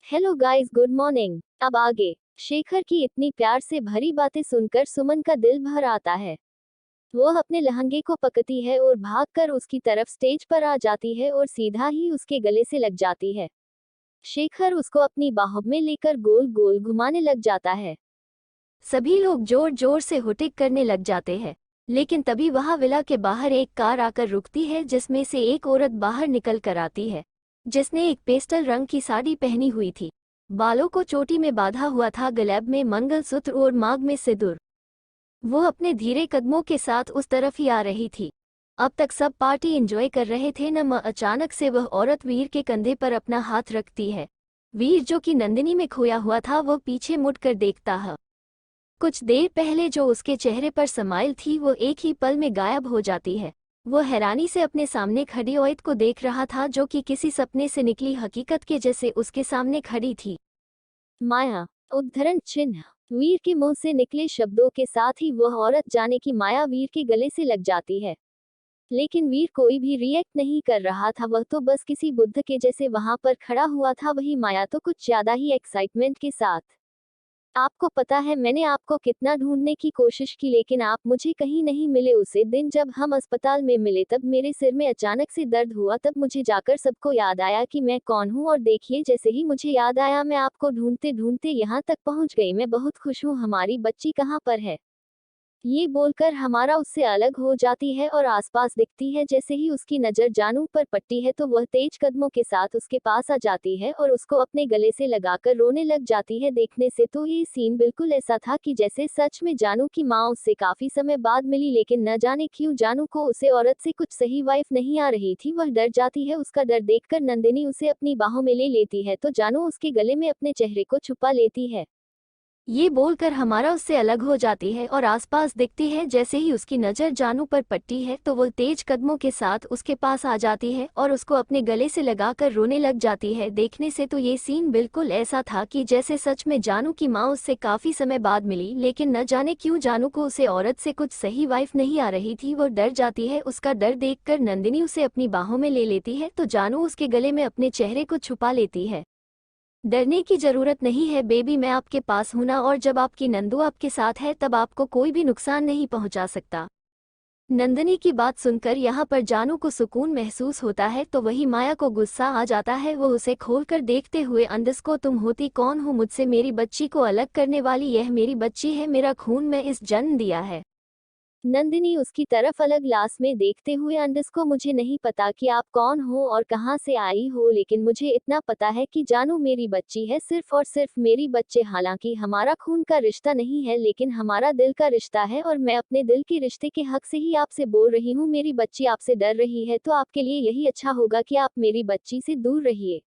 Hello guys, good morning. अब आगे शेखर की इतनी प्यार से भरी बातें सुनकर सुमन का दिल भर आता है। वो अपने लहंगे को पकड़ती है और भागकर उसकी तरफ स्टेज पर आ जाती है और सीधा ही उसके गले से लग जाती है। शेखर उसको अपनी बाहों में लेकर गोल गोल घुमाने लग जाता है। सभी लोग जोर जोर से हुटिक करने लग जाते हैं। लेकिन तभी वहां विला के बाहर एक कार आकर रुकती है, जिसमें से एक औरत बाहर निकल कर आती है, जिसने एक पेस्टल रंग की साड़ी पहनी हुई थी। बालों को चोटी में बांधा हुआ था, गलेब में मंगलसूत्र और मांग में सिंदूर। वो अपने धीरे कदमों के साथ उस तरफ ही आ रही थी। अब तक सब पार्टी एंजॉय कर रहे थे न अचानक से वह औरत वीर के कंधे पर अपना हाथ रखती है। वीर, जो कि नंदिनी में खोया हुआ था, वह पीछे मुड़कर देखता है। कुछ देर पहले जो उसके चेहरे पर समाइल थी, वो एक ही पल में गायब हो जाती है। वो हैरानी से अपने सामने खड़ी औरत को देख रहा था, जो कि किसी सपने से निकली हकीकत के जैसे उसके सामने खड़ी थी। माया, उद्धरण चिन्ह। वीर के मुंह से निकले शब्दों के साथ ही वह औरत जाने की माया वीर के गले से लग जाती है। लेकिन वीर कोई भी रिएक्ट नहीं कर रहा था, वह तो बस किसी बुद्ध के जैसे वहां पर खड़ा हुआ था। वही माया तो कुछ ज्यादा ही एक्साइटमेंट के साथ। आपको पता है मैंने आपको कितना ढूंढने की कोशिश की, लेकिन आप मुझे कहीं नहीं मिले। उसे दिन जब हम अस्पताल में मिले तब मेरे सिर में अचानक से दर्द हुआ, तब मुझे जाकर सबको याद आया कि मैं कौन हूँ, और देखिए जैसे ही मुझे याद आया मैं आपको ढूंढते ढूंढते यहाँ तक पहुँच गई। मैं बहुत खुश हूँ। हमारी बच्ची कहाँ पर है? ये बोलकर हमारा उससे अलग हो जाती है और आसपास दिखती है। जैसे ही उसकी नज़र जानू पर पड़ती है तो वह तेज कदमों के साथ उसके पास आ जाती है और उसको अपने गले से लगाकर रोने लग जाती है। देखने से तो ये सीन बिल्कुल ऐसा था कि जैसे सच में जानू की माँ उससे काफी समय बाद मिली, लेकिन न जाने क्यों जानू को उसे औरत से कुछ सही वाइफ नहीं आ रही थी। वह डर जाती है। उसका डर देखकर नंदिनी उसे अपनी बाहों में ले लेती है तो जानू उसके गले में अपने चेहरे को छुपा लेती है। ये बोलकर हमारा उससे अलग हो जाती है और आसपास दिखती है। जैसे ही उसकी नज़र जानू पर पड़ती है तो वो तेज कदमों के साथ उसके पास आ जाती है और उसको अपने गले से लगाकर रोने लग जाती है। देखने से तो ये सीन बिल्कुल ऐसा था कि जैसे सच में जानू की माँ उससे काफी समय बाद मिली, लेकिन न जाने क्यों जानू को उसे औरत से कुछ सही वाइफ नहीं आ रही थी। वो डर जाती है। उसका डर देखकर नंदिनी उसे अपनी बाहों में ले लेती है तो जानू उसके गले में अपने चेहरे को छुपा लेती है। डरने की जरूरत नहीं है बेबी, मैं आपके पास हूं ना, और जब आपकी नंदू आपके साथ है तब आपको कोई भी नुकसान नहीं पहुंचा सकता। नंदिनी की बात सुनकर यहाँ पर जानू को सुकून महसूस होता है तो वही माया को गुस्सा आ जाता है। वो उसे खोलकर देखते हुए, अंदस को तुम होती कौन हो मुझसे मेरी बच्ची को अलग करने वाली? यह मेरी बच्ची है, मेरा खून, मैं इस जन्म दिया है। नंदिनी उसकी तरफ अलग ग्लास में देखते हुए, अंडस को मुझे नहीं पता कि आप कौन हो और कहां से आई हो, लेकिन मुझे इतना पता है कि जानू मेरी बच्ची है, सिर्फ और सिर्फ मेरी बच्चे। हालांकि हमारा खून का रिश्ता नहीं है, लेकिन हमारा दिल का रिश्ता है और मैं अपने दिल के रिश्ते के हक से ही आपसे बोल रही हूँ। मेरी बच्ची आपसे डर रही है तो आपके लिए यही अच्छा होगा कि आप मेरी बच्ची से दूर रहिए।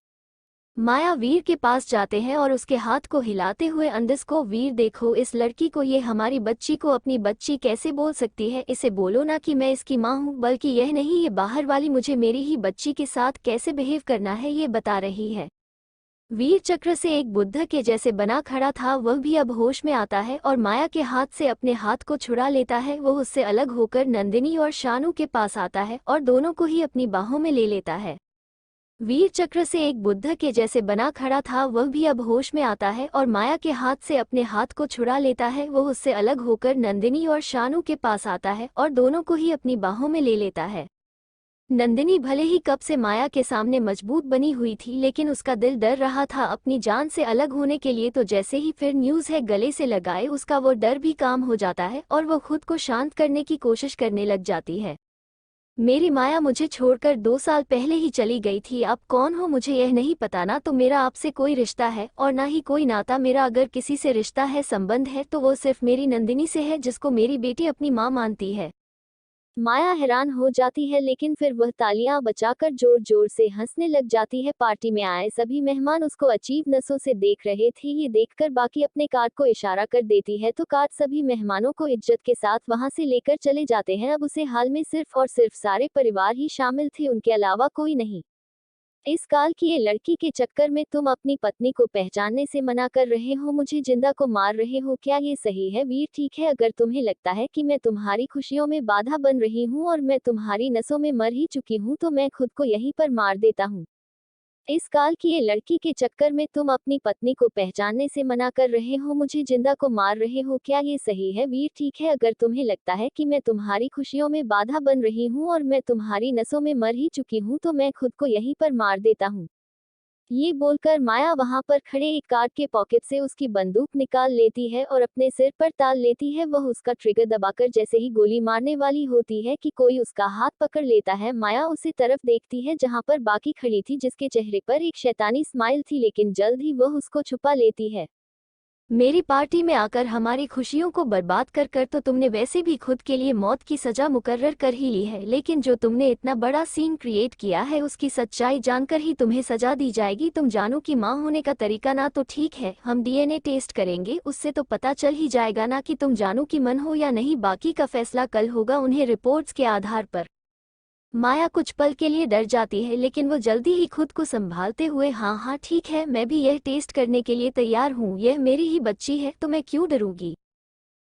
माया वीर के पास जाते हैं और उसके हाथ को हिलाते हुए, अंदस को, वीर देखो इस लड़की को, ये हमारी बच्ची को अपनी बच्ची कैसे बोल सकती है? इसे बोलो ना कि मैं इसकी माँ हूँ, बल्कि यह नहीं, ये बाहर वाली मुझे मेरी ही बच्ची के साथ कैसे बिहेव करना है ये बता रही है। वीर चक्र से एक बुद्ध के जैसे बना खड़ा था, वह भी अब होश में आता है और माया के हाथ से अपने हाथ को छुड़ा लेता है। वो उससे अलग होकर नंदिनी और शानू के पास आता है और दोनों को ही अपनी बाहों में ले लेता है। वीर चक्र से एक बुद्ध के जैसे बना खड़ा था, वह भी अब होश में आता है और माया के हाथ से अपने हाथ को छुड़ा लेता है। वो उससे अलग होकर नंदिनी और शानू के पास आता है और दोनों को ही अपनी बाहों में ले लेता है। नंदिनी भले ही कब से माया के सामने मजबूत बनी हुई थी, लेकिन उसका दिल डर रहा था अपनी जान से अलग होने के लिए। तो जैसे ही फिर न्यूज़ है गले से लगाए, उसका वो डर भी काम हो जाता है और वो खुद को शांत करने की कोशिश करने लग जाती है। मेरी माया मुझे छोड़कर 2 साल पहले ही चली गई थी। आप कौन हो मुझे यह नहीं पता, ना तो मेरा आपसे कोई रिश्ता है और ना ही कोई नाता। मेरा अगर किसी से रिश्ता है, संबंध है, तो वो सिर्फ मेरी नंदिनी से है, जिसको मेरी बेटी अपनी माँ मानती है। माया हैरान हो जाती है, लेकिन फिर वह तालियां बजाकर जोर जोर से हंसने लग जाती है। पार्टी में आए सभी मेहमान उसको अजीब नसों से देख रहे थे। ये देखकर बाकी अपने कार्ड को इशारा कर देती है तो कार्ड सभी मेहमानों को इज्जत के साथ वहां से लेकर चले जाते हैं। अब उसे हाल में सिर्फ और सिर्फ सारे परिवार ही शामिल थे, उनके अलावा कोई नहीं। इस काल की ये लड़की के चक्कर में तुम अपनी पत्नी को पहचानने से मना कर रहे हो, मुझे जिंदा को मार रहे हो, क्या ये सही है? वीर, ठीक है, अगर तुम्हें लगता है कि मैं तुम्हारी खुशियों में बाधा बन रही हूँ और मैं तुम्हारी नसों में मर ही चुकी हूँ तो मैं खुद को यहीं पर मार देता हूँ। इस काल की ये लड़की के चक्कर में तुम अपनी पत्नी को पहचानने से मना कर रहे हो, मुझे जिंदा को मार रहे हो, क्या ये सही है वीर? ठीक है, अगर तुम्हें लगता है कि मैं तुम्हारी खुशियों में बाधा बन रही हूँ और मैं तुम्हारी नसों में मर ही चुकी हूँ, तो मैं खुद को यहीं पर मार देता हूँ। ये बोलकर माया वहां पर खड़े एक कार्ड के पॉकेट से उसकी बंदूक निकाल लेती है और अपने सिर पर ताल लेती है। वह उसका ट्रिगर दबाकर जैसे ही गोली मारने वाली होती है कि कोई उसका हाथ पकड़ लेता है, माया उसी तरफ देखती है जहां पर बाकी खड़ी थी, जिसके चेहरे पर एक शैतानी स्माइल थी, लेकिन जल्द ही वह उसको छुपा लेती है। मेरी पार्टी में आकर हमारी खुशियों को बर्बाद कर कर तो तुमने वैसे भी खुद के लिए मौत की सजा मुकर्रर कर ही ली है, लेकिन जो तुमने इतना बड़ा सीन क्रिएट किया है उसकी सच्चाई जानकर ही तुम्हें सजा दी जाएगी। तुम जानू की माँ होने का तरीका ना तो ठीक है, हम डीएनए टेस्ट करेंगे, उससे तो पता चल ही जाएगा ना कि तुम जानू की मन हो या नहीं, बाकी का फैसला कल होगा उन्हें रिपोर्ट्स के आधार पर। माया कुछ पल के लिए डर जाती है, लेकिन वो जल्दी ही खुद को संभालते हुए हाँ हाँ ठीक है, मैं भी यह टेस्ट करने के लिए तैयार हूँ, यह मेरी ही बच्ची है तो मैं क्यों डरूंगी।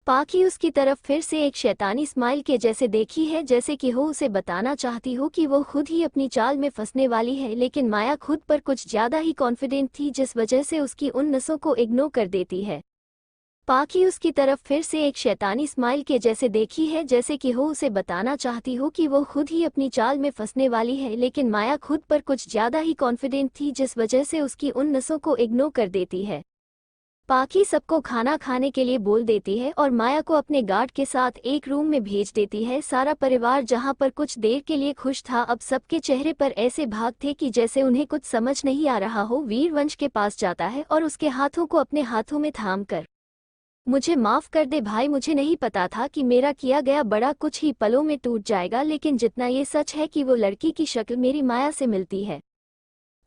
पाकी उसकी तरफ फिर से एक शैतानी स्माइल के जैसे देखी है, जैसे कि हो उसे बताना चाहती हो कि वो खुद ही अपनी चाल में फंसने वाली है, लेकिन माया खुद पर कुछ ज्यादा ही कॉन्फिडेंट थी, जिस वजह से उसकी उन नसों को इग्नोर कर देती है। पाकी उसकी तरफ फिर से एक शैतानी स्माइल के जैसे देखी है, जैसे कि हो उसे बताना चाहती हो कि वो खुद ही अपनी चाल में फंसने वाली है, लेकिन माया खुद पर कुछ ज्यादा ही कॉन्फिडेंट थी, जिस वजह से उसकी उन नसों को इग्नोर कर देती है। पाकी सबको खाना खाने के लिए बोल देती है और माया को अपने गार्ड के साथ एक रूम में भेज देती है। सारा परिवार जहां पर कुछ देर के लिए खुश था, अब सबके चेहरे पर ऐसे भाव थे कि जैसे उन्हें कुछ समझ नहीं आ रहा हो। वीरवंश के पास जाता है और उसके हाथों को अपने हाथों में थाम कर, मुझे माफ कर दे भाई, मुझे नहीं पता था कि मेरा किया गया बड़ा कुछ ही पलों में टूट जाएगा, लेकिन जितना ये सच है कि वो लड़की की शक्ल मेरी माया से मिलती है,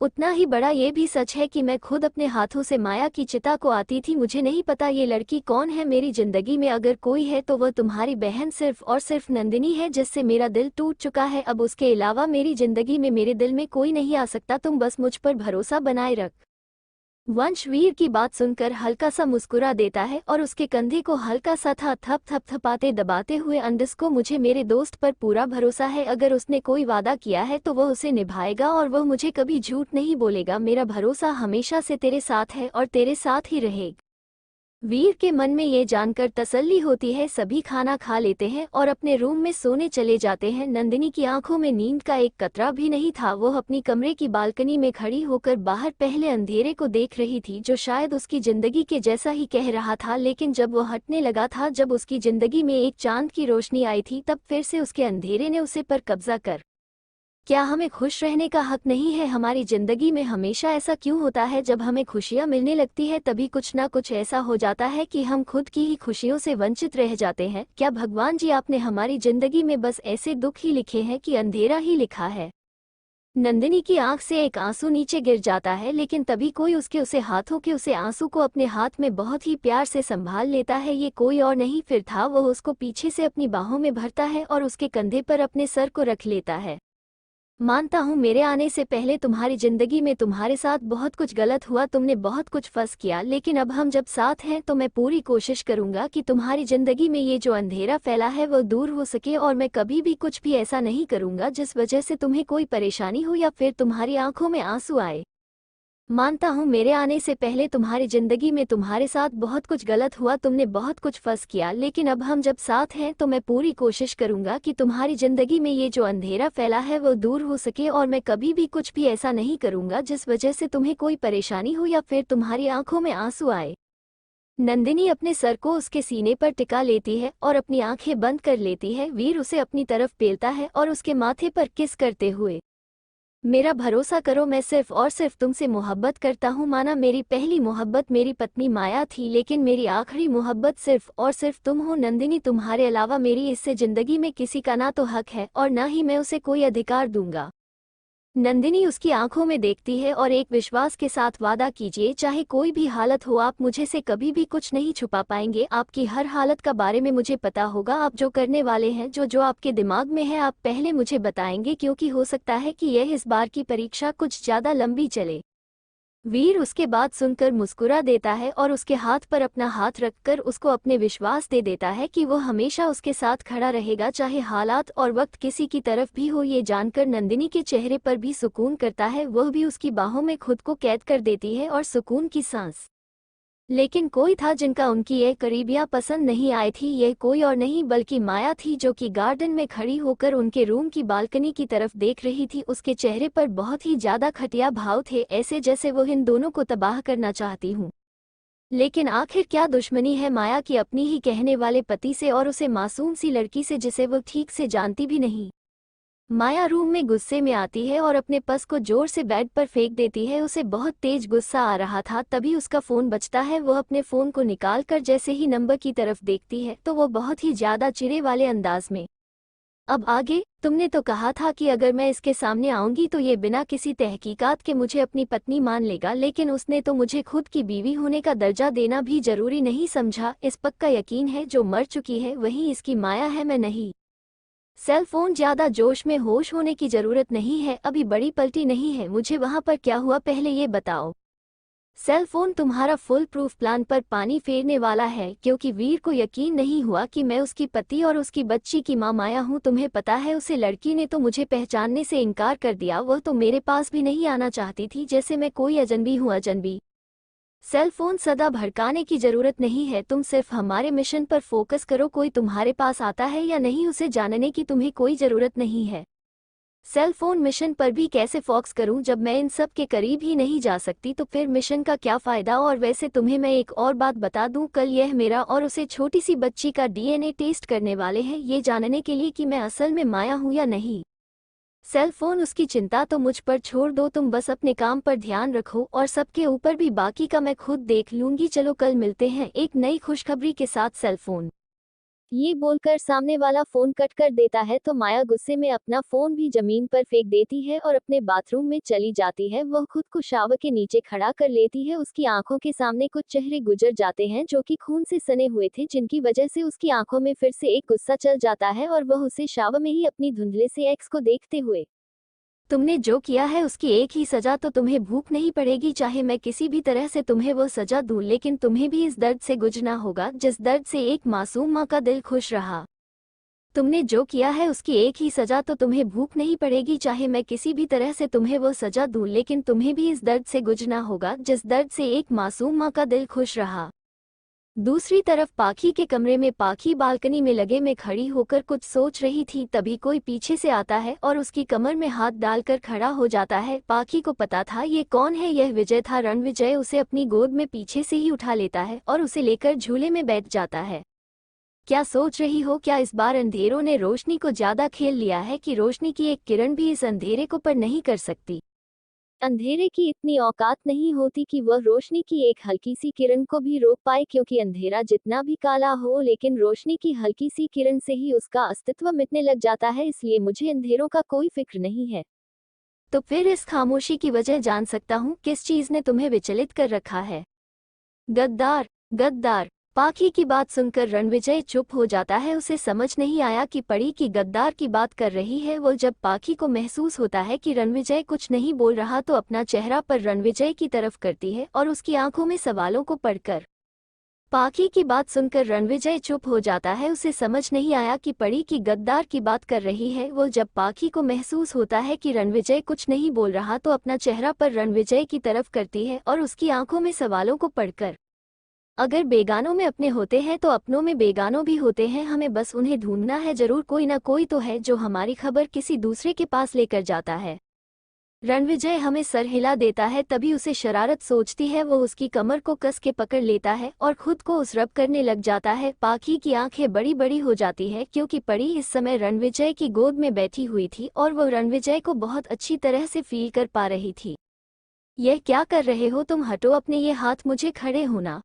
उतना ही बड़ा ये भी सच है कि मैं खुद अपने हाथों से माया की चिता को आती थी। मुझे नहीं पता ये लड़की कौन है, मेरी जिंदगी में अगर कोई है तो वह तुम्हारी बहन सिर्फ और सिर्फ नंदिनी है, जिससे मेरा दिल टूट चुका है। अब उसके अलावा मेरी जिंदगी में मेरे दिल में कोई नहीं आ सकता, तुम बस मुझ पर भरोसा बनाए रख। वंश वीर की बात सुनकर हल्का सा मुस्कुरा देता है और उसके कंधे को हल्का सा था थप थप थपाते दबाते हुए, अंडस को मुझे मेरे दोस्त पर पूरा भरोसा है, अगर उसने कोई वादा किया है तो वह उसे निभाएगा और वह मुझे कभी झूठ नहीं बोलेगा। मेरा भरोसा हमेशा से तेरे साथ है और तेरे साथ ही रहेगा। वीर के मन में ये जानकर तसल्ली होती है। सभी खाना खा लेते हैं और अपने रूम में सोने चले जाते हैं। नंदिनी की आंखों में नींद का एक कतरा भी नहीं था। वो अपनी कमरे की बालकनी में खड़ी होकर बाहर पहले अंधेरे को देख रही थी, जो शायद उसकी जिंदगी के जैसा ही कह रहा था, लेकिन जब वो हटने लगा था, जब उसकी जिंदगी में एक चांद की रोशनी आई थी, तब फिर से उसके अंधेरे ने उसे पर कब्जा कर। क्या हमें खुश रहने का हक नहीं है? हमारी जिंदगी में हमेशा ऐसा क्यों होता है, जब हमें खुशियां मिलने लगती है तभी कुछ ना कुछ ऐसा हो जाता है कि हम खुद की ही खुशियों से वंचित रह जाते हैं? क्या भगवान जी आपने हमारी जिंदगी में बस ऐसे दुख ही लिखे हैं कि अंधेरा ही लिखा है? नंदिनी की आंख से एक आंसू नीचे गिर जाता है, लेकिन तभी कोई उसके उसे हाथों के उसे आंसू को अपने हाथ में बहुत ही प्यार से संभाल लेता है। ये कोई और नहीं फिर था, वो उसको पीछे से अपनी बाहों में भरता है और उसके कंधे पर अपने सर को रख लेता है। मानता हूँ मेरे आने से पहले तुम्हारी जिंदगी में तुम्हारे साथ बहुत कुछ गलत हुआ, तुमने बहुत कुछ फंस किया, लेकिन अब हम जब साथ हैं तो मैं पूरी कोशिश करूंगा कि तुम्हारी जिंदगी में ये जो अंधेरा फैला है वो दूर हो सके, और मैं कभी भी कुछ भी ऐसा नहीं करूंगा जिस वजह से तुम्हें कोई परेशानी हो या फिर तुम्हारी आंखों में आंसू आए। मानता हूँ मेरे आने से पहले तुम्हारी जिंदगी में तुम्हारे साथ बहुत कुछ गलत हुआ, तुमने बहुत कुछ फंस किया, लेकिन अब हम जब साथ हैं तो मैं पूरी कोशिश करूंगा कि तुम्हारी जिंदगी में ये जो अंधेरा फैला है वो दूर हो सके, और मैं कभी भी कुछ भी ऐसा नहीं करूंगा जिस वजह से तुम्हें कोई परेशानी हो या फिर तुम्हारी आंखों में आंसू आए। नंदिनी अपने सर को उसके सीने पर टिका लेती है और अपनी आंखें बंद कर लेती है। वीर उसे अपनी तरफ पेलता है और उसके माथे पर किस करते हुए, मेरा भरोसा करो, मैं सिर्फ और सिर्फ तुमसे मोहब्बत करता हूँ। माना मेरी पहली मोहब्बत मेरी पत्नी माया थी, लेकिन मेरी आखिरी मोहब्बत सिर्फ और सिर्फ तुम हो नंदिनी। तुम्हारे अलावा मेरी इससे जिंदगी में किसी का ना तो हक है और ना ही मैं उसे कोई अधिकार दूंगा। नंदिनी उसकी आंखों में देखती है और एक विश्वास के साथ, वादा कीजिए चाहे कोई भी हालत हो, आप मुझे से कभी भी कुछ नहीं छुपा पाएंगे। आपकी हर हालत का बारे में मुझे पता होगा। आप जो करने वाले हैं, जो जो आपके दिमाग में है, आप पहले मुझे बताएंगे, क्योंकि हो सकता है कि यह इस बार की परीक्षा कुछ ज्यादा लंबी चले। वीर उसके बात सुनकर मुस्कुरा देता है और उसके हाथ पर अपना हाथ रखकर उसको अपने विश्वास दे देता है कि वो हमेशा उसके साथ खड़ा रहेगा, चाहे हालात और वक्त किसी की तरफ भी हो। ये जानकर नंदिनी के चेहरे पर भी सुकून करता है, वह भी उसकी बाहों में खुद को कैद कर देती है और सुकून की सांस। लेकिन कोई था जिनका उनकी यह करीबियां पसंद नहीं आई थी। यह कोई और नहीं बल्कि माया थी, जो कि गार्डन में खड़ी होकर उनके रूम की बालकनी की तरफ देख रही थी। उसके चेहरे पर बहुत ही ज्यादा खटिया भाव थे, ऐसे जैसे वो इन दोनों को तबाह करना चाहती हूँ। लेकिन आखिर क्या दुश्मनी है माया की अपनी ही कहने वाले पति से और उसे मासूम सी लड़की से जिसे वो ठीक से जानती भी नहीं। माया रूम में गुस्से में आती है और अपने पर्स को जोर से बेड पर फेंक देती है। उसे बहुत तेज गुस्सा आ रहा था, तभी उसका फोन बजता है। वह अपने फोन को निकालकर जैसे ही नंबर की तरफ देखती है तो वो बहुत ही ज्यादा चिढ़े वाले अंदाज में, अब आगे, तुमने तो कहा था कि अगर मैं इसके सामने आऊंगी तो ये बिना किसी तहकीकात के मुझे अपनी पत्नी मान लेगा, लेकिन उसने तो मुझे खुद की बीवी होने का दर्जा देना भी जरूरी नहीं समझा। इस पक्का यकीन है जो मर चुकी है वही इसकी माया है, मैं नहीं। सेल फोन ज्यादा जोश में होश होने की जरूरत नहीं है, अभी बड़ी पलटी नहीं है। मुझे वहां पर क्या हुआ पहले ये बताओ। सेल फोन तुम्हारा फुल प्रूफ प्लान पर पानी फेरने वाला है, क्योंकि वीर को यकीन नहीं हुआ कि मैं उसकी पति और उसकी बच्ची की मां माया हूं। तुम्हें पता है उसे लड़की ने तो मुझे पहचानने से इनकार कर दिया, वह तो मेरे पास भी नहीं आना चाहती थी, जैसे मैं कोई अजनबी हूं। अजनबी सेल फोन सदा भड़काने की जरूरत नहीं है, तुम सिर्फ हमारे मिशन पर फोकस करो। कोई तुम्हारे पास आता है या नहीं उसे जानने की तुम्हें कोई जरूरत नहीं है। सेल फोन मिशन पर भी कैसे फोकस करूं जब मैं इन सब के करीब ही नहीं जा सकती, तो फिर मिशन का क्या फायदा। और वैसे तुम्हें मैं एक और बात बता दूं, कल यह मेरा और उसे छोटी सी बच्ची का डीएनए टेस्ट करने वाले हैं, ये जानने के लिए कि मैं असल में माया हूं या नहीं। सेल फोन उसकी चिंता तो मुझ पर छोड़ दो, तुम बस अपने काम पर ध्यान रखो और सबके ऊपर भी बाकी का मैं खुद देख लूंगी। चलो कल मिलते हैं एक नई खुशखबरी के साथ। सेल फोन ये बोलकर सामने वाला फोन कट कर देता है तो माया गुस्से में अपना फोन भी जमीन पर फेंक देती है और अपने बाथरूम में चली जाती है। वह खुद को शावर के नीचे खड़ा कर लेती है। उसकी आंखों के सामने कुछ चेहरे गुजर जाते हैं जो कि खून से सने हुए थे, जिनकी वजह से उसकी आंखों में फिर से एक गुस्सा चल जाता है और वह उसे शावर में ही अपनी धुंधले से एक्स को देखते हुए, तुमने जो किया है उसकी एक ही सजा, तो तुम्हें भूख नहीं पड़ेगी। चाहे मैं किसी भी तरह से तुम्हें वो सजा दूं, लेकिन तुम्हें भी इस दर्द से गुजरना होगा जिस दर्द से एक मासूम माँ का दिल खुश रहा। तुमने जो किया है उसकी एक ही सजा, तो तुम्हें भूख नहीं पड़ेगी। चाहे मैं किसी भी तरह से तुम्हें वो सजा दूं, लेकिन तुम्हें भी इस दर्द से गुजरना होगा जिस दर्द से एक मासूम माँ का दिल खुश रहा। दूसरी तरफ पाखी के कमरे में पाखी बालकनी में लगे में खड़ी होकर कुछ सोच रही थी, तभी कोई पीछे से आता है और उसकी कमर में हाथ डालकर खड़ा हो जाता है। पाखी को पता था ये कौन है, यह विजय था। रणविजय उसे अपनी गोद में पीछे से ही उठा लेता है और उसे लेकर झूले में बैठ जाता है। क्या सोच रही हो, क्या इस बार अंधेरों ने रोशनी को ज्यादा खेल लिया है कि रोशनी की एक किरण भी इस अंधेरे को पर नहीं कर सकती। अंधेरे की इतनी औकात नहीं होती कि वह रोशनी की एक हल्की सी किरण को भी रोक पाए, क्योंकि अंधेरा जितना भी काला हो लेकिन रोशनी की हल्की सी किरण से ही उसका अस्तित्व मिटने लग जाता है। इसलिए मुझे अंधेरों का कोई फिक्र नहीं है। तो फिर इस खामोशी की वजह जान सकता हूँ, किस चीज ने तुम्हें विचलित कर रखा है। गद्दार, गद्दार। पाखी की बात सुनकर रणविजय चुप हो जाता है। उसे समझ नहीं आया कि परी की गद्दार की बात कर रही है। वो जब पाखी को महसूस होता है कि रणविजय कुछ नहीं बोल रहा तो अपना चेहरा पर रणविजय की तरफ करती है और उसकी आंखों में सवालों को पढ़कर पाखी की बात सुनकर रणविजय चुप हो जाता है। उसे समझ नहीं आया कि परी की गद्दार की बात कर रही है। वो जब पाखी को महसूस होता है कि रणविजय कुछ नहीं बोल रहा तो अपना चेहरा पर रणविजय की तरफ करती है और उसकी आंखों में सवालों को पढ़कर, अगर बेगानों में अपने होते हैं तो अपनों में बेगानों भी होते हैं, हमें बस उन्हें ढूंढना है। जरूर कोई ना कोई तो है जो हमारी खबर किसी दूसरे के पास लेकर जाता है। रणविजय हमें सर हिला देता है, तभी उसे शरारत सोचती है। वो उसकी कमर को कस के पकड़ लेता है और खुद को उस रब करने लग जाता है। पाखी की आंखें बड़ी बड़ी हो जाती है, क्योंकि परी इस समय रणविजय की गोद में बैठी हुई थी और वो रणविजय को बहुत अच्छी तरह से फील कर पा रही थी। यह क्या कर रहे हो तुम, हटो अपने ये हाथ, मुझे खड़े होना।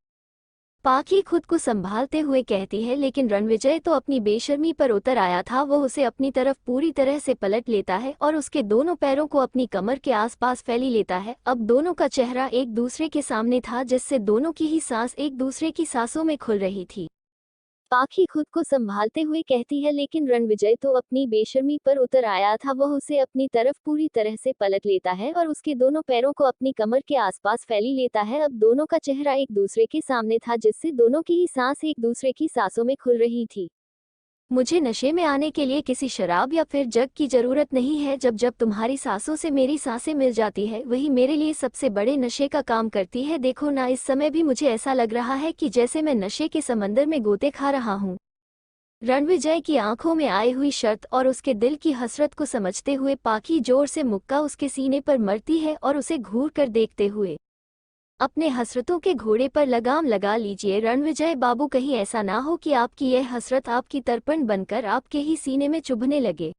पाखी खुद को संभालते हुए कहती है, लेकिन रणविजय तो अपनी बेशर्मी पर उतर आया था। वो उसे अपनी तरफ पूरी तरह से पलट लेता है और उसके दोनों पैरों को अपनी कमर के आसपास फैली लेता है। अब दोनों का चेहरा एक दूसरे के सामने था, जिससे दोनों की ही सांस एक दूसरे की सांसों में खुल रही थी। पाखी खुद को संभालते हुए कहती है, लेकिन रणविजय तो अपनी बेशर्मी पर उतर आया था। वह उसे अपनी तरफ पूरी तरह से पलट लेता है और उसके दोनों पैरों को अपनी कमर के आसपास फैली लेता है। अब दोनों का चेहरा एक दूसरे के सामने था, जिससे दोनों की ही सांस एक दूसरे की सांसों में खुल रही थी। मुझे नशे में आने के लिए किसी शराब या फिर जग की जरूरत नहीं है। जब जब तुम्हारी सांसों से मेरी सांसें मिल जाती है, वही मेरे लिए सबसे बड़े नशे का काम करती है। देखो ना, इस समय भी मुझे ऐसा लग रहा है कि जैसे मैं नशे के समंदर में गोते खा रहा हूँ। रणविजय की आंखों में आई हुई शर्त और उसके दिल की हसरत को समझते हुए पाखी जोर से मुक्का उसके सीने पर मरती है और उसे घूर कर देखते हुए अपने हसरतों के घोड़े पर लगाम लगा लीजिए रणविजय बाबू, कहीं ऐसा ना हो कि आपकी यह हसरत आपकी तर्पण बनकर आपके ही सीने में चुभने लगे।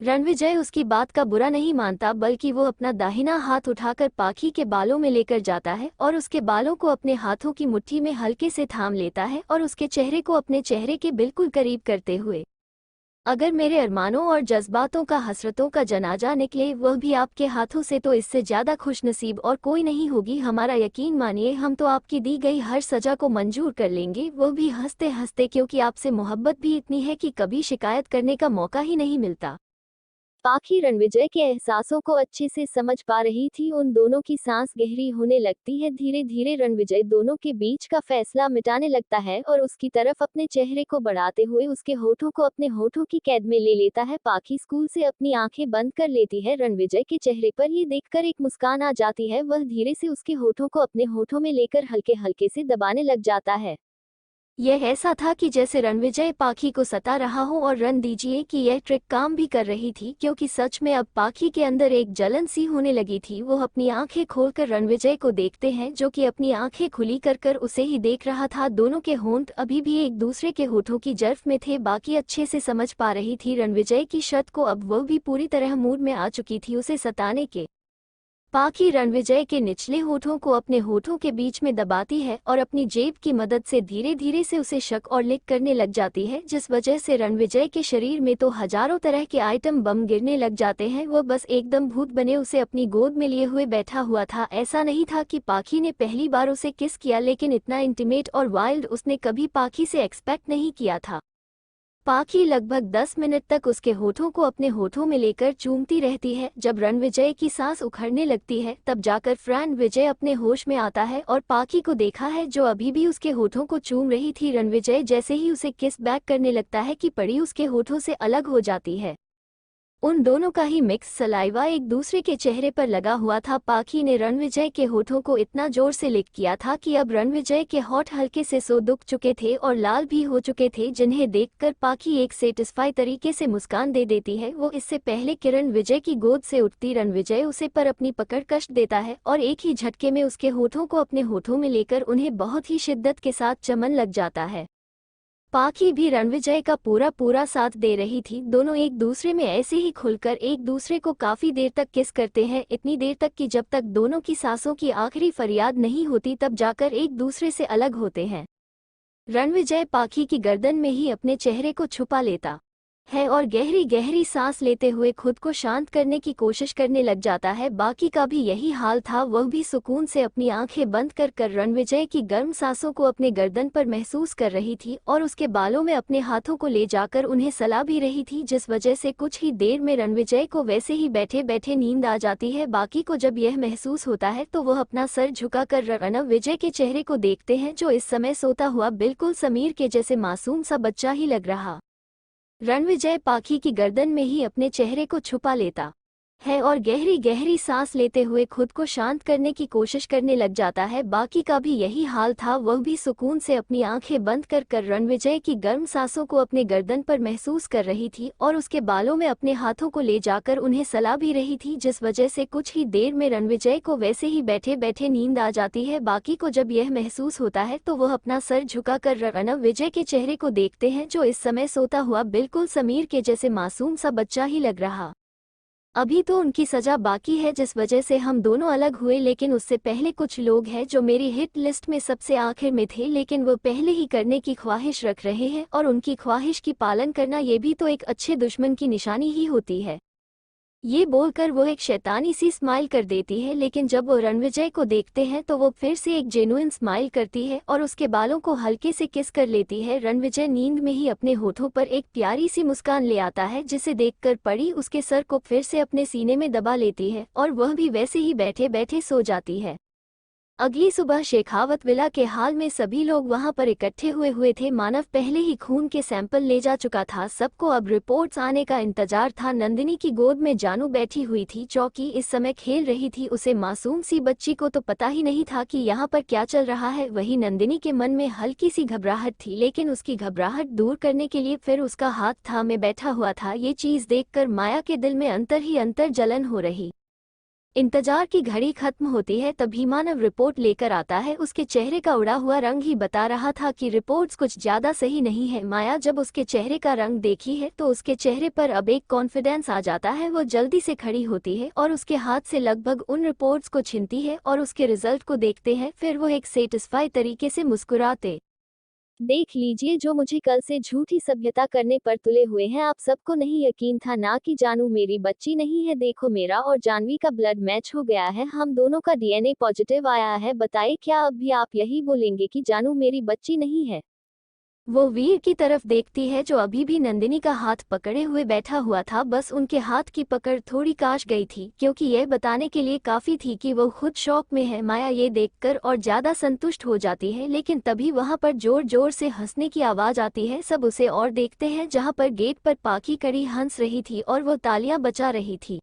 रणविजय उसकी बात का बुरा नहीं मानता, बल्कि वो अपना दाहिना हाथ उठाकर पाखी के बालों में लेकर जाता है और उसके बालों को अपने हाथों की मुट्ठी में हल्के से थाम लेता है और उसके चेहरे को अपने चेहरे के बिल्कुल करीब करते हुए, अगर मेरे अरमानों और जज्बातों का हसरतों का जनाजा निकले वह भी आपके हाथों से, तो इससे ज्यादा खुशनसीब और कोई नहीं होगी। हमारा यकीन मानिए, हम तो आपकी दी गई हर सजा को मंजूर कर लेंगे, वो भी हंसते हंसते, क्योंकि आपसे मोहब्बत भी इतनी है कि कभी शिकायत करने का मौका ही नहीं मिलता। पाखी रणविजय के एहसासों को अच्छे से समझ पा रही थी। उन दोनों की सांस गहरी होने लगती है। धीरे धीरे रणविजय दोनों के बीच का फैसला मिटाने लगता है और उसकी तरफ अपने चेहरे को बढ़ाते हुए उसके होठों को अपने होठों की कैद में ले लेता है। पाखी स्कूल से अपनी आंखें बंद कर लेती है। रणविजय के चेहरे पर ये देखकर एक मुस्कान आ जाती है। वह धीरे से उसके होठों को अपने होठों में लेकर हल्के हल्के से दबाने लग जाता है। यह ऐसा था कि जैसे रणविजय पाखी को सता रहा हो, और रन दीजिए कि यह ट्रिक काम भी कर रही थी, क्योंकि सच में अब पाखी के अंदर एक जलन सी होने लगी थी। वो अपनी आंखें खोलकर रणविजय को देखते हैं, जो कि अपनी आंखें खुली कर उसे ही देख रहा था। दोनों के होंठ अभी भी एक दूसरे के होठों की जर्फ में थे। बाकी अच्छे से समझ पा रही थी रणविजय की शर्त को। अब वह भी पूरी तरह मूड में आ चुकी थी उसे सताने के। पाखी रणविजय के निचले होठों को अपने होठों के बीच में दबाती है और अपनी जेब की मदद से धीरे धीरे से उसे शक और लिक करने लग जाती है, जिस वजह से रणविजय के शरीर में तो हजारों तरह के आइटम बम गिरने लग जाते हैं। वो बस एकदम भूत बने उसे अपनी गोद में लिए हुए बैठा हुआ था। ऐसा नहीं था कि पाखी ने पहली बार उसे किस किया, लेकिन इतना इंटीमेट और वाइल्ड उसने कभी पाखी से एक्सपेक्ट नहीं किया था। पाखी लगभग 10 मिनट तक उसके होठों को अपने होठों में लेकर चूमती रहती है। जब रणविजय की सांस उखड़ने लगती है, तब जाकर रणविजय अपने होश में आता है और पाखी को देखा है, जो अभी भी उसके होठों को चूम रही थी। रणविजय जैसे ही उसे किस बैक करने लगता है कि पड़ी उसके होठों से अलग हो जाती है। उन दोनों का ही मिक्स सलाइवा एक दूसरे के चेहरे पर लगा हुआ था। पाखी ने रणविजय के होठों को इतना जोर से लिक किया था कि अब रणविजय के होठ हल्के से सो दुख चुके थे और लाल भी हो चुके थे, जिन्हें देखकर पाखी एक सेटिस्फाई तरीके से मुस्कान दे देती है। वो इससे पहले कि रणविजय की गोद से उठती, रणविजय उसे पर अपनी पकड़ कष्ट देता है और एक ही झटके में उसके होठों को अपने होठों में लेकर उन्हें बहुत ही शिद्दत के साथ चमन लग जाता है। पाखी भी रणविजय का पूरा साथ दे रही थी। दोनों एक दूसरे में ऐसे ही खुलकर एक दूसरे को काफी देर तक किस करते हैं, इतनी देर तक कि जब तक दोनों की सांसों की आखिरी फरियाद नहीं होती, तब जाकर एक दूसरे से अलग होते हैं। रणविजय पाखी की गर्दन में ही अपने चेहरे को छुपा लेता है और गहरी गहरी सांस लेते हुए खुद को शांत करने की कोशिश करने लग जाता है। बाकी का भी यही हाल था। वह भी सुकून से अपनी आंखें बंद कर रणविजय की गर्म सांसों को अपने गर्दन पर महसूस कर रही थी और उसके बालों में अपने हाथों को ले जाकर उन्हें सला भी रही थी, जिस वजह से कुछ ही देर में रणविजय को वैसे ही बैठे बैठे नींद आ जाती है। बाकी को जब यह महसूस होता है, तो वह अपना सर झुकाकर रणविजय के चेहरे को देखते हैं, जो इस समय सोता हुआ बिल्कुल समीर के जैसे मासूम सा बच्चा ही लग रहा। रणविजय पाखी की गर्दन में ही अपने चेहरे को छुपा लेता है और गहरी गहरी सांस लेते हुए खुद को शांत करने की कोशिश करने लग जाता है। बाकी का भी यही हाल था। वह भी सुकून से अपनी आंखें बंद कर रणविजय की गर्म सांसों को अपने गर्दन पर महसूस कर रही थी और उसके बालों में अपने हाथों को ले जाकर उन्हें सला भी रही थी, जिस वजह से कुछ ही देर में रणविजय को वैसे ही बैठे बैठे नींद आ जाती है। बाकी को जब यह महसूस होता है, तो वह अपना सर झुकाकर रणविजय के चेहरे को देखते हैं, जो इस समय सोता हुआ बिल्कुल समीर के जैसे मासूम सा बच्चा ही लग रहा। अभी तो उनकी सजा बाकी है, जिस वजह से हम दोनों अलग हुए, लेकिन उससे पहले कुछ लोग हैं जो मेरी हिट लिस्ट में सबसे आखिर में थे, लेकिन वो पहले ही करने की ख्वाहिश रख रहे हैं, और उनकी ख्वाहिश की पालन करना ये भी तो एक अच्छे दुश्मन की निशानी ही होती है। ये बोलकर वो एक शैतानी सी स्माइल कर देती है, लेकिन जब वो रणविजय को देखते हैं तो वो फिर से एक जेन्युइन स्माइल करती है और उसके बालों को हल्के से किस कर लेती है। रणविजय नींद में ही अपने होठों पर एक प्यारी सी मुस्कान ले आता है, जिसे देखकर परी उसके सर को फिर से अपने सीने में दबा लेती है और वह भी वैसे ही बैठे बैठे सो जाती है। अगली सुबह शेखावत विला के हाल में सभी लोग वहां पर इकट्ठे हुए थे। मानव पहले ही खून के सैंपल ले जा चुका था। सबको अब रिपोर्ट्स आने का इंतजार था। नंदिनी की गोद में जानू बैठी हुई थी। चौकी इस समय खेल रही थी। उसे मासूम सी बच्ची को तो पता ही नहीं था कि यहाँ पर क्या चल रहा है। वही नंदिनी के मन में हल्की सी घबराहट थी, लेकिन उसकी घबराहट दूर करने के लिए फिर उसका हाथ थामे बैठा हुआ था। ये चीज देखकर माया के दिल में अंतर ही अंतर जलन हो रही। इंतजार की घड़ी खत्म होती है तभी मानव रिपोर्ट लेकर आता है। उसके चेहरे का उड़ा हुआ रंग ही बता रहा था कि रिपोर्ट्स कुछ ज्यादा सही नहीं है। माया जब उसके चेहरे का रंग देखी है तो उसके चेहरे पर अब एक कॉन्फिडेंस आ जाता है। वो जल्दी से खड़ी होती है और उसके हाथ से लगभग उन रिपोर्ट्स को छीनती है और उसके रिजल्ट को देखते हैं। फिर वो एक सेटिस्फाई तरीके से मुस्कुराते, देख लीजिए जो मुझे कल से झूठी सभ्यता करने पर तुले हुए हैं। आप सबको नहीं यकीन था ना कि जानू मेरी बच्ची नहीं है। देखो मेरा और जानवी का ब्लड मैच हो गया है। हम दोनों का डीएनए पॉजिटिव आया है। बताइए क्या अब भी आप यही बोलेंगे कि जानू मेरी बच्ची नहीं है? वो वीर की तरफ देखती है जो अभी भी नंदिनी का हाथ पकड़े हुए बैठा हुआ था। बस उनके हाथ की पकड़ थोड़ी काश गई थी, क्योंकि यह बताने के लिए काफी थी कि वो खुद शौक में है। माया ये देखकर और ज्यादा संतुष्ट हो जाती है, लेकिन तभी वहां पर जोर जोर से हंसने की आवाज आती है। सब उसे और देखते हैं, जहां पर गेट पर पाकी कड़ी हंस रही थी और वो तालियां बजा रही थी।